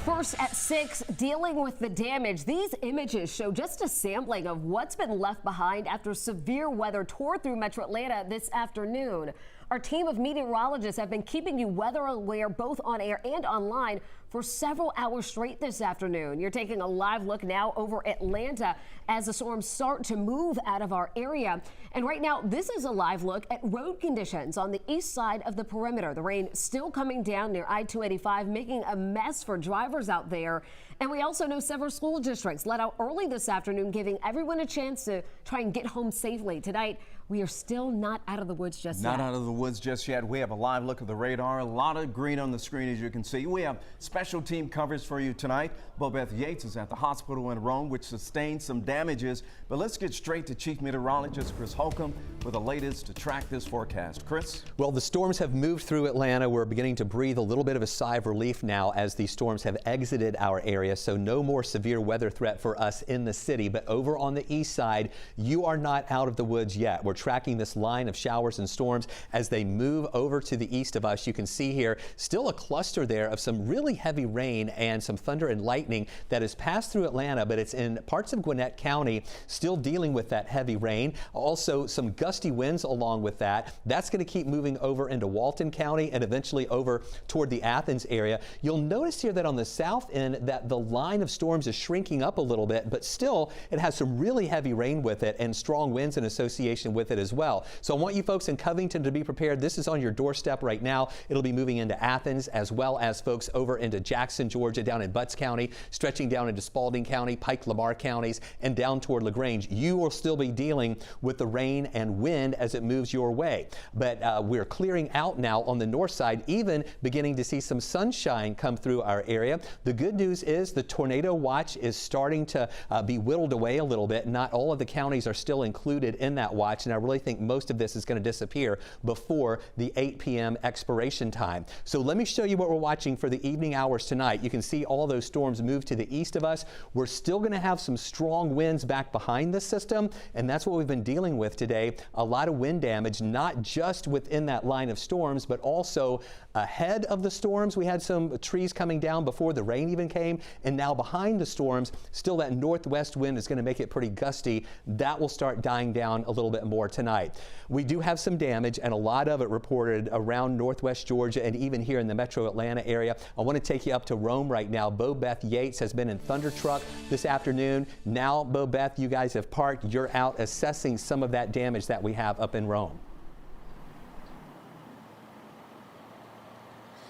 First at 6, dealing with the damage. These images show just a sampling of what's been left behind after severe weather tore through Metro Atlanta this afternoon. Our team of meteorologists have been keeping you weather aware both on air and online for several hours straight this afternoon. You're taking a live look now over Atlanta as the storms start to move out of our area. And right now, this is a live look at road conditions on the east side of the perimeter. The rain still coming down near I-285, making a mess for drivers out there. And we also know several school districts let out early this afternoon, giving everyone a chance to try and get home safely. Tonight, we are still not out of the woods just yet. Not out of the woods just yet. We have a live look at the radar. A lot of green on the screen, as you can see. We have special team coverage for you tonight. Bobeth Yates is at the hospital in Rome, which sustained some damages. But let's get straight to Chief Meteorologist Chris Holcomb with the latest to track this forecast. Chris? Well, the storms have moved through Atlanta. We're beginning to breathe a little bit of a sigh of relief now as these storms have exited our area. So no more severe weather threat for us in the city. But over on the east side, you are not out of the woods yet. We're tracking this line of showers and storms as they move over to the east of us. You can see here still a cluster there of some really heavy rain and some thunder and lightning that has passed through Atlanta, but it's in parts of Gwinnett County still dealing with that heavy rain. Also some gusty winds along with that. That's going to keep moving over into Walton County and eventually over toward the Athens area. You'll notice here that on the south end that the line of storms is shrinking up a little bit, but still it has some really heavy rain with it and strong winds in association with it as well. So I want you folks in Covington to be prepared. This is on your doorstep right now. It'll be moving into Athens as well as folks over into Jackson, Georgia, down in Butts County, stretching down into Spalding County, Pike, Lamar counties, and down toward LaGrange. You will still be dealing with the rain and wind as it moves your way. But we're clearing out now on the north side, even beginning to see some sunshine come through our area. The good news is the tornado watch is starting to be whittled away a little bit. Not all of the counties are still included in that watch, and I really think most of this is going to disappear before the 8 p.m. expiration time. So let me show you what we're watching for the evening hours tonight. You can see all those storms move to the east of us. We're still going to have some strong winds back behind the system, and that's what we've been dealing with today. A lot of wind damage, not just within that line of storms, but also ahead of the storms. We had some trees coming down before the rain even came, and now behind the storms, still that northwest wind is going to make it pretty gusty. That will start dying down a little bit more tonight. We do have some damage, and a lot of it reported around northwest Georgia and even here in the metro Atlanta area. I want to take you up to Rome right now. Bobeth Yates has been in Thunder Truck this afternoon. Now, Bobeth, you guys have parked. You're out assessing some of that damage that we have up in Rome.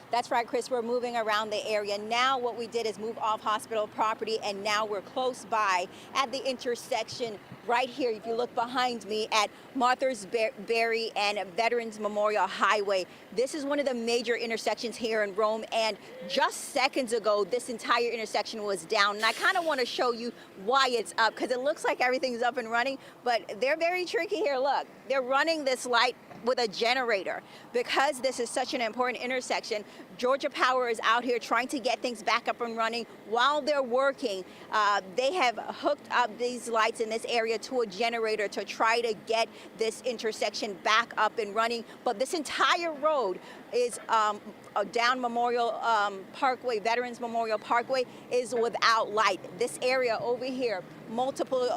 That's right, Chris. We're moving around the area. Now what we did is move off hospital property, and now we're close by at the intersection right here. If you look behind me at Martha's Berry and Veterans Memorial Highway, this is one of the major intersections here in Rome, and just seconds ago, this entire intersection was down. And I kind of want to show you why it's up, because it looks like everything's up and running, but they're very tricky here. Look, they're running this light with a generator. Because this is such an important intersection, Georgia Power is out here trying to get things back up and running. While they're working, they have hooked up these lights in this area to a generator to try to get this intersection back up and running. But this entire road is down Memorial Parkway, Veterans Memorial Parkway, is without light. This area over here, multiple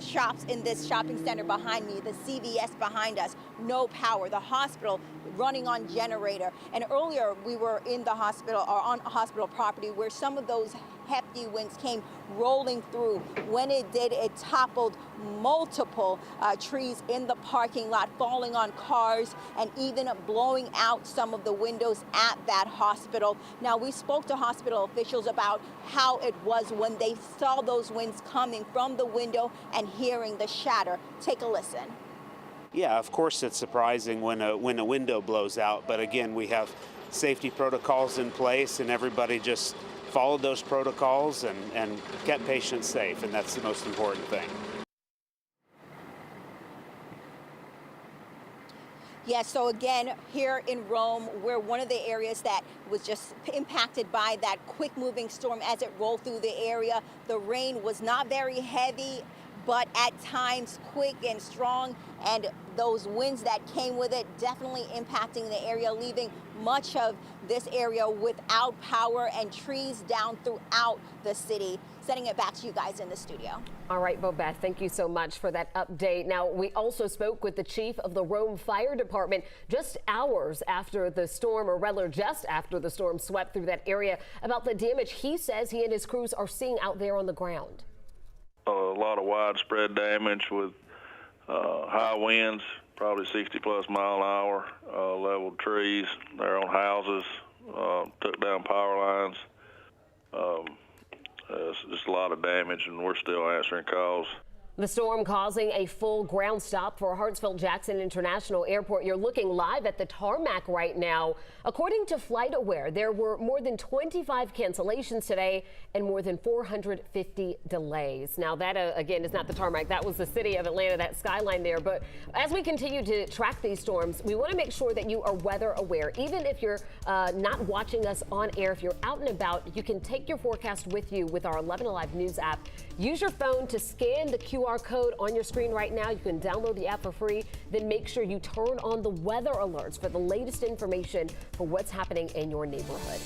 shops in this shopping center behind me, the CVS behind us, no power. The hospital running on generator. And earlier we were in the hospital or on hospital property where some of those hefty winds came rolling through. When it did, it toppled multiple trees in the parking lot, falling on cars and even blowing out some of the windows at that hospital. Now, we spoke to hospital officials about how it was when they saw those winds coming from the window and hearing the shatter. Take a listen. Yeah, of course it's surprising when a window blows out, but again, we have safety protocols in place and everybody just followed those protocols and kept patients safe, and that's the most important thing. Yeah, so again, here in Rome, we're one of the areas that was just impacted by that quick moving storm as it rolled through the area. The rain was not very heavy, but at times quick and strong, and those winds that came with it definitely impacting the area, leaving much of this area without power and trees down throughout the city. Sending it back to you guys in the studio. All right, Bobeth, thank you so much for that update. Now, we also spoke with the chief of the Rome Fire Department just hours after the storm, or rather just after the storm swept through that area, about the damage he says he and his crews are seeing out there on the ground. A lot of widespread damage with high winds, probably 60+ mile an hour, leveled trees there on houses, took down power lines. It's just a lot of damage, and we're still answering calls. The storm causing a full ground stop for Hartsfield-Jackson International Airport. You're looking live at the tarmac right now. According to FlightAware, there were more than 25 cancellations today and more than 450 delays. Now that, again, is not the tarmac. That was the city of Atlanta, that skyline there. But as we continue to track these storms, we want to make sure that you are weather aware. Even if you're not watching us on air, if you're out and about, you can take your forecast with you with our 11 Alive News app. Use your phone to scan the QR code on your screen right now. You can download the app for free. Then make sure you turn on the weather alerts for the latest information for what's happening in your neighborhood.